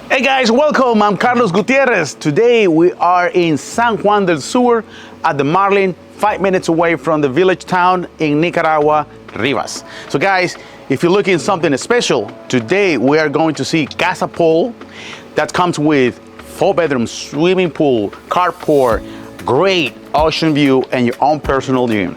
Hey guys, welcome. I'm Carlos Gutierrez. Today we are in San Juan del Sur at the Marlin, 5 minutes away from the village town in Nicaragua, Rivas. So guys, if you're looking something special, today we are going to see Casa pool that comes with 4-bedroom swimming pool, carport, great ocean view, and your own personal gym.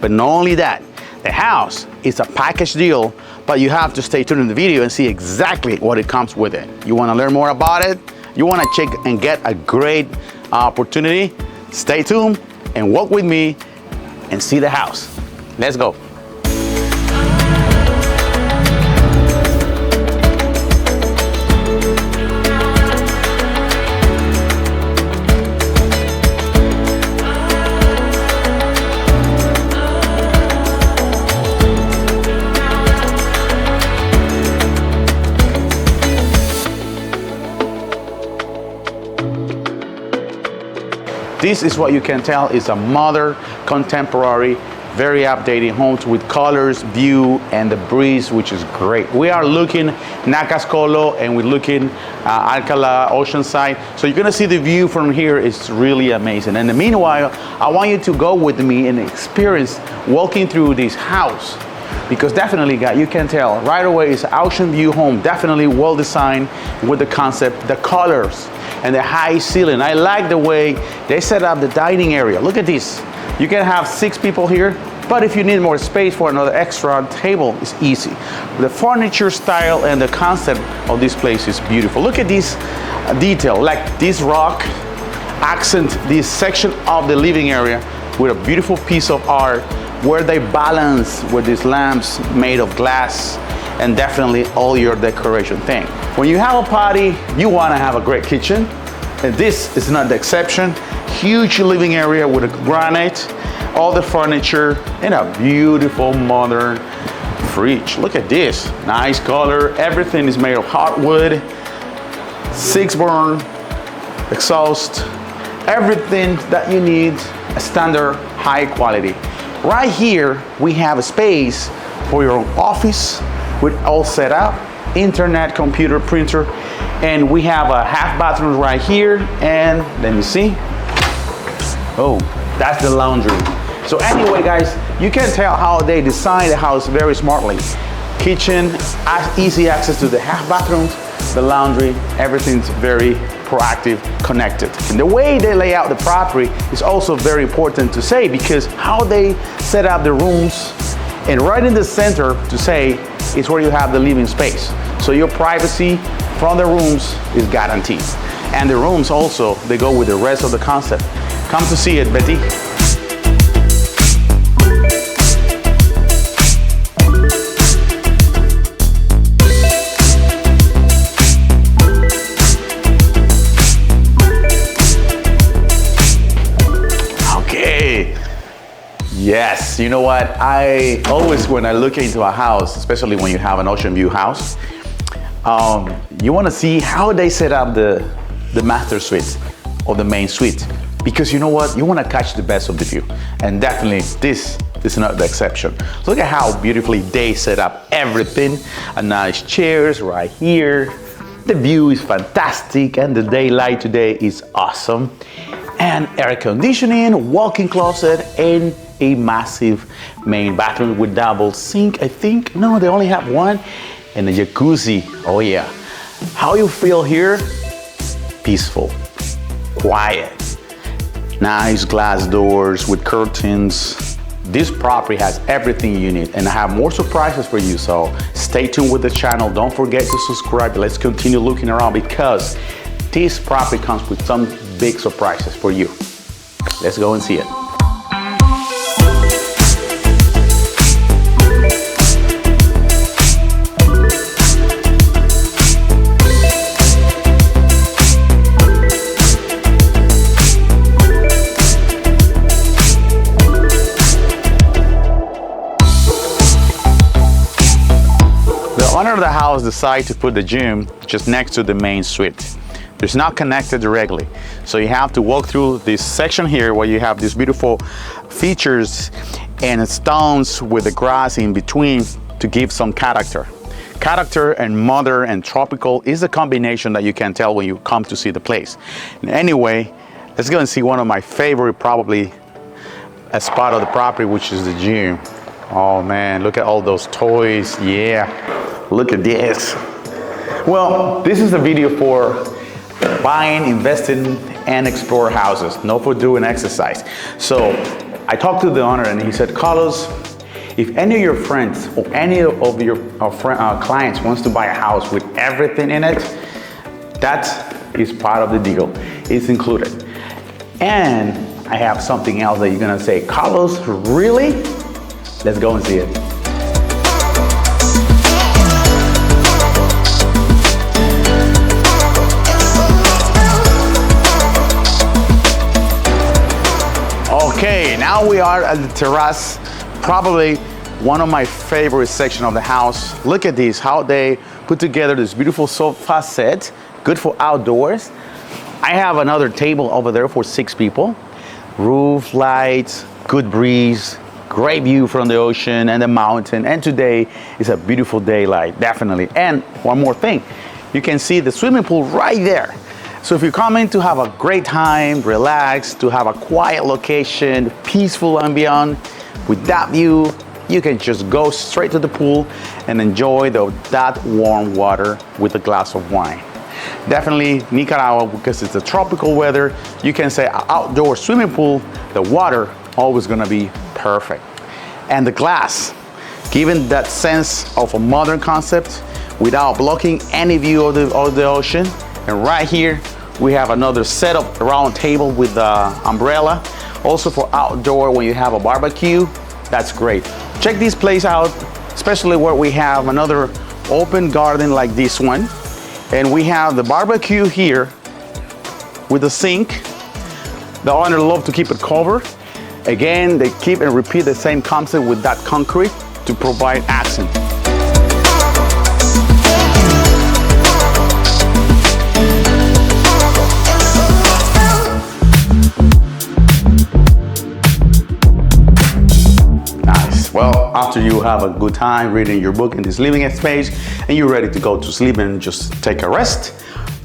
But not only that, the house is a package deal, but you have to stay tuned in the video and see exactly what it comes with it. You want to learn more about it? You want to check and get a great opportunity? Stay tuned and walk with me and see the house. Let's go. This is what you can tell is a modern, contemporary, very updated homes with colors, view, and the breeze, which is great. We are looking Nacascolo and we're looking Alcala Oceanside. So you're gonna see the view from here is really amazing. And meanwhile, I want you to go with me and experience walking through this house. Because definitely, guys, you can tell right away it's an ocean view home, definitely well designed with the concept, the colors, and the high ceiling. I like the way they set up the dining area. Look at this. You can have 6 people here, but if you need more space for another extra table, it's easy. The furniture style and the concept of this place is beautiful. Look at this detail, like this rock accent this section of the living area with a beautiful piece of art where they balance with these lamps made of glass and definitely all your decoration thing. When you have a party, you want to have a great kitchen, and this is not the exception. Huge living area with a granite, all the furniture, and a beautiful modern fridge. Look at this, nice color. Everything is made of hardwood, 6-burn exhaust, everything that you need, a standard high quality. Right here, we have a space for your office with all set up, internet, computer, printer, and we have a half bathroom right here, and let me see. Oh, that's the laundry. So anyway, guys, you can tell how they design the house very smartly. Kitchen, easy access to the half bathrooms, the laundry, everything's very proactive, connected. And the way they lay out the property is also very important to say, because how they set up the rooms, and right in the center to say is where you have the living space. So your privacy from the rooms is guaranteed. And the rooms also, they go with the rest of the concept. Come to see it, Betty. Yes, you know what? I always, when I look into a house, especially when you have an ocean view house, you want to see how they set up the master suite or the main suite. Because you know what? You want to catch the best of the view. And definitely this is not the exception. So look at how beautifully they set up everything. A nice chairs right here. The view is fantastic and the daylight today is awesome. And air conditioning, walk-in closet, and a massive main bathroom with double sink, I think. No, they only have one. And a jacuzzi, oh yeah. How you feel here? Peaceful, quiet, nice glass doors with curtains. This property has everything you need, and I have more surprises for you, so stay tuned with the channel. Don't forget to subscribe. Let's continue looking around because this property comes with some big surprises for you. Let's go and see it. The owner of the house decided to put the gym just next to the main suite. It's not connected directly. So you have to walk through this section here where you have these beautiful features and stones with the grass in between to give some character. Character and modern and tropical is a combination that you can tell when you come to see the place. Anyway, let's go and see one of my favorite, probably a spot of the property, which is the gym. Oh man, look at all those toys. Yeah, look at this. Well, this is a video for buying, investing, and explore houses, not for doing exercise. So I talked to the owner and he said, Carlos, if any of your friends or any of your clients wants to buy a house with everything in it, that is part of the deal. It's included. And I have something else that you're gonna say, Carlos, really? Let's go and see it. Okay, now we are at the terrace, probably one of my favorite section of the house. Look at this, how they put together this beautiful sofa set, good for outdoors. I have another table over there for 6 people. Roof lights, good breeze, great view from the ocean and the mountain. And today is a beautiful daylight, definitely. And one more thing, you can see the swimming pool right there. So if you come in to have a great time, relax, to have a quiet location, peaceful ambient, with that view, you can just go straight to the pool and enjoy that warm water with a glass of wine. Definitely Nicaragua, because it's a tropical weather, you can say an outdoor swimming pool, the water always gonna be perfect. And the glass, giving that sense of a modern concept without blocking any view of the ocean. And right here, we have another setup round table with the umbrella. Also for outdoor, when you have a barbecue, that's great. Check this place out, especially where we have another open garden like this one. And we have the barbecue here with the sink. The owner loves to keep it covered. Again, they keep and repeat the same concept with that concrete to provide accent. Well, after you have a good time reading your book in this living space and you're ready to go to sleep and just take a rest,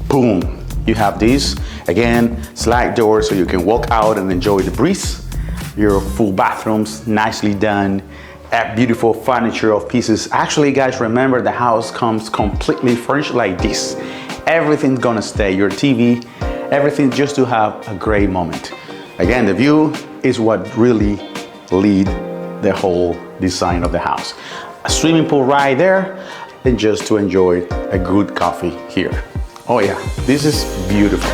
boom, you have these. Again, slide doors so you can walk out and enjoy the breeze. Your full bathrooms, nicely done. Beautiful furniture of pieces. Actually, guys, remember the house comes completely furnished like this. Everything's gonna stay, your TV, everything just to have a great moment. Again, the view is what really leads the whole design of the house. A swimming pool right there, and just to enjoy a good coffee here. Oh yeah, this is beautiful.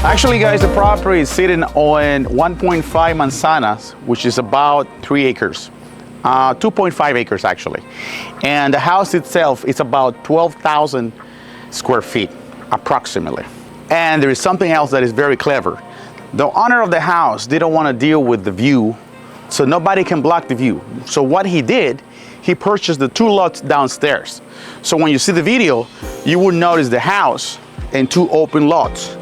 Actually, guys, the property is sitting on 1.5 manzanas, which is about 3 acres. 2.5 acres actually. And the house itself is about 12,000 square feet, approximately. And there is something else that is very clever. The owner of the house didn't want to deal with the view, so nobody can block the view. So what he did, he purchased the 2 lots downstairs. So when you see the video, you will notice the house and 2 open lots.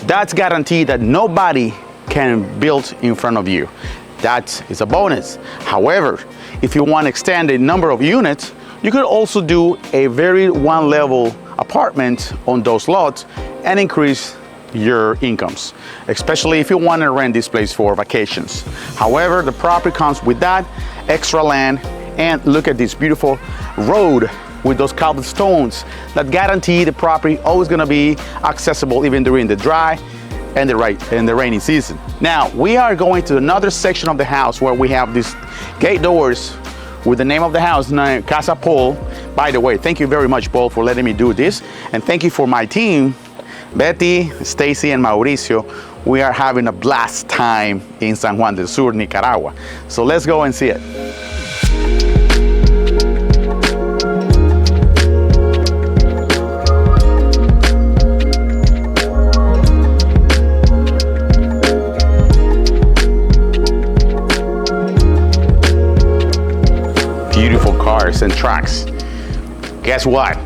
That's guaranteed that nobody can build in front of you. That is a bonus. However, if you want to extend the number of units, you could also do a very one-level apartment on those lots and increase your incomes, especially if you want to rent this place for vacations. However, the property comes with that extra land, and look at this beautiful road with those cobblestones that guarantee the property always gonna be accessible even during the dry and the rainy season. Now, we are going to another section of the house where we have these gate doors with the name of the house, Casa Paul. By the way, thank you very much, Paul, for letting me do this. And thank you for my team, Betty, Stacy, and Mauricio. We are having a blast time in San Juan del Sur, Nicaragua. So let's go and see it. cars and trucks. Guess what?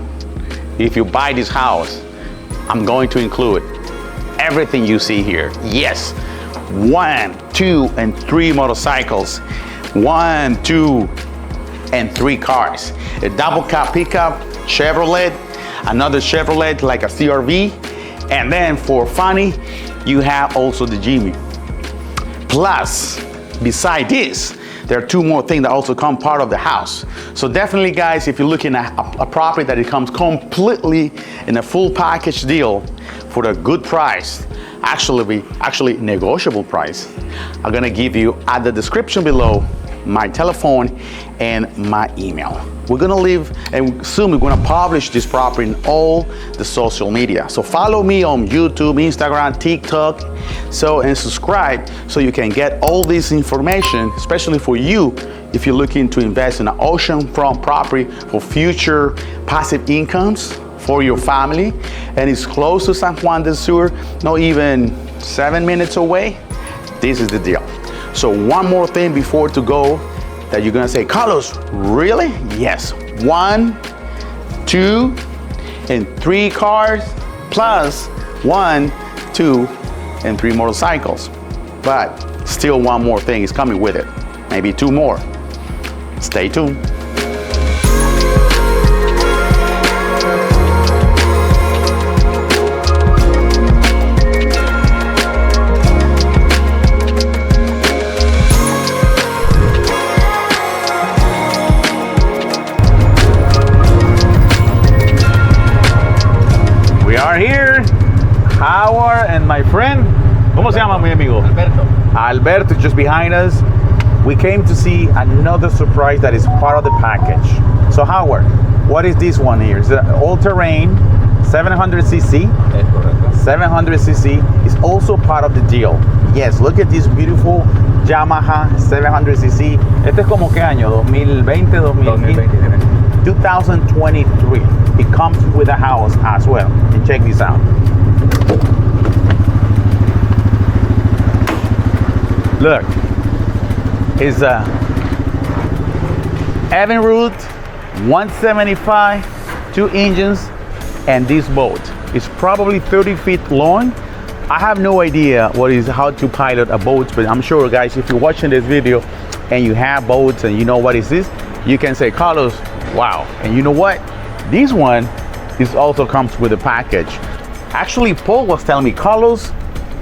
If you buy this house, I'm going to include everything you see here. Yes, 1, 2, and 3 motorcycles, 1, 2, and 3 cars. A double cab pickup, Chevrolet, another Chevrolet like a CRV, and then for funny, you have also the Jimmy. Plus, beside this, there are 2 more things that also come part of the house. So definitely guys, if you're looking at a property that it comes completely in a full package deal for a good price, actually negotiable price, I'm gonna give you at the description below my telephone and my email. We're gonna leave, and soon we're gonna publish this property in all the social media. So follow me on YouTube, Instagram, TikTok, and subscribe so you can get all this information, especially for you if you're looking to invest in an oceanfront property for future passive incomes for your family, and it's close to San Juan del Sur, not even 7 minutes away. This is the deal. So one more thing before to go that you're gonna say, Carlos, really? Yes, 1, 2, and 3 cars, plus 1, 2, and 3 motorcycles. But still one more thing is coming with it, maybe 2 more. Stay tuned. Here, Howard and my friend, ¿cómo se llama mi amigo? Alberto, just behind us. We came to see another surprise that is part of the package. So Howard, what is this one here? It's an all-terrain 700cc. 700cc is also part of the deal. Yes, look at this beautiful Yamaha 700cc. Este es como qué año? 2020, 2015? 2023. It comes with a house as well. And check this out. Look, it's a Evinrude 175, 2 engines, and this boat is probably 30 feet long. I have no idea how to pilot a boat, but I'm sure guys, if you're watching this video and you have boats and you know what is this, you can say, Carlos, wow. And you know what? This one also comes with a package. Actually, Paul was telling me, Carlos,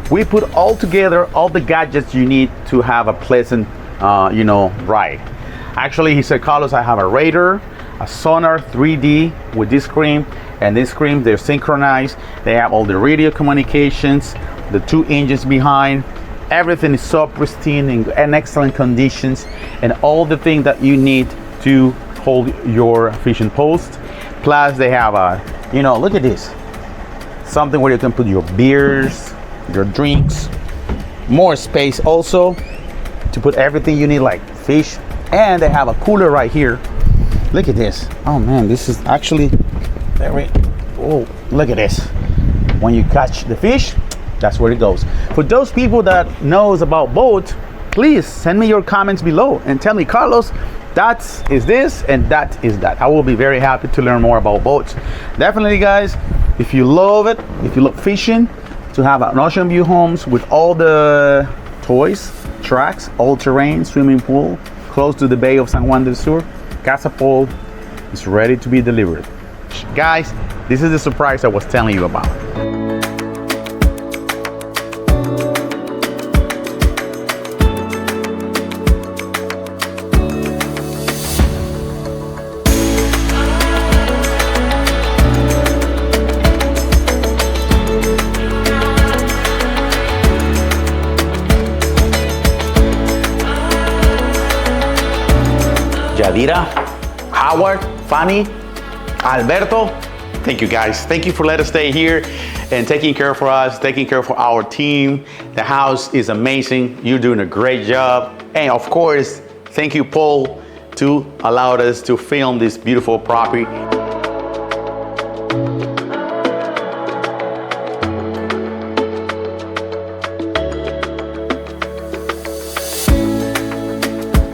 we put all together all the gadgets you need to have a pleasant, ride. Actually, he said, Carlos, I have a radar, a sonar 3D with this screen, and this screen, they're synchronized. They have all the radio communications, the 2 engines behind. Everything is so pristine and excellent conditions, and all the things that you need to hold your fishing post. Plus they have look at this, something where you can put your beers, your drinks, more space also to put everything you need like fish. And they have a cooler right here. Look at this. Oh man, this is actually look at this. When you catch the fish, that's where it goes. For those people that knows about boats, please send me your comments below and tell me, Carlos, that is this and that is that. I will be very happy to learn more about boats. Definitely guys, if you love it, if you love fishing, to have an ocean view homes with all the toys, tracks, all-terrain swimming pool, close to the bay of San Juan del Sur, Casa is ready to be delivered. Guys, this is the surprise I was telling you about. Yadira, Howard, Fanny, Alberto, thank you guys. Thank you for letting us stay here and taking care for us, taking care for our team. The house is amazing. You're doing a great job. And of course, thank you, Paul, to allow us to film this beautiful property.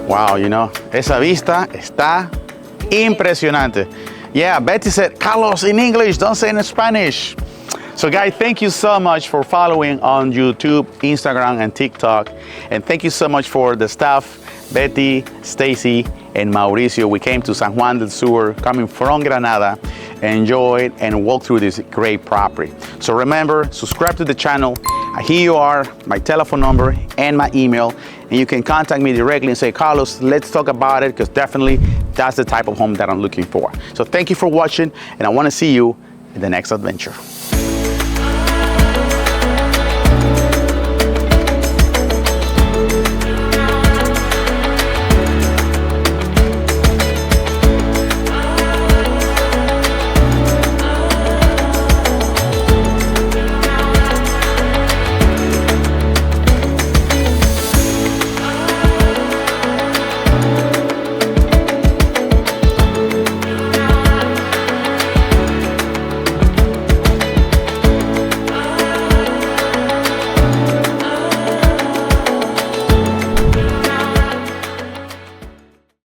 Wow, esa vista está Impresionante. Yeah, Betty said, Carlos, in English, don't say in Spanish. So guys, thank you so much for following on YouTube, Instagram, and TikTok. And thank you so much for the staff, Betty, Stacy, and Mauricio. We came to San Juan del Sur, coming from Granada, enjoyed and walked through this great property. So remember, subscribe to the channel. Here you are, my telephone number and my email. And you can contact me directly and say, Carlos, let's talk about it, because definitely that's the type of home that I'm looking for. So thank you for watching, and I want to see you in the next adventure.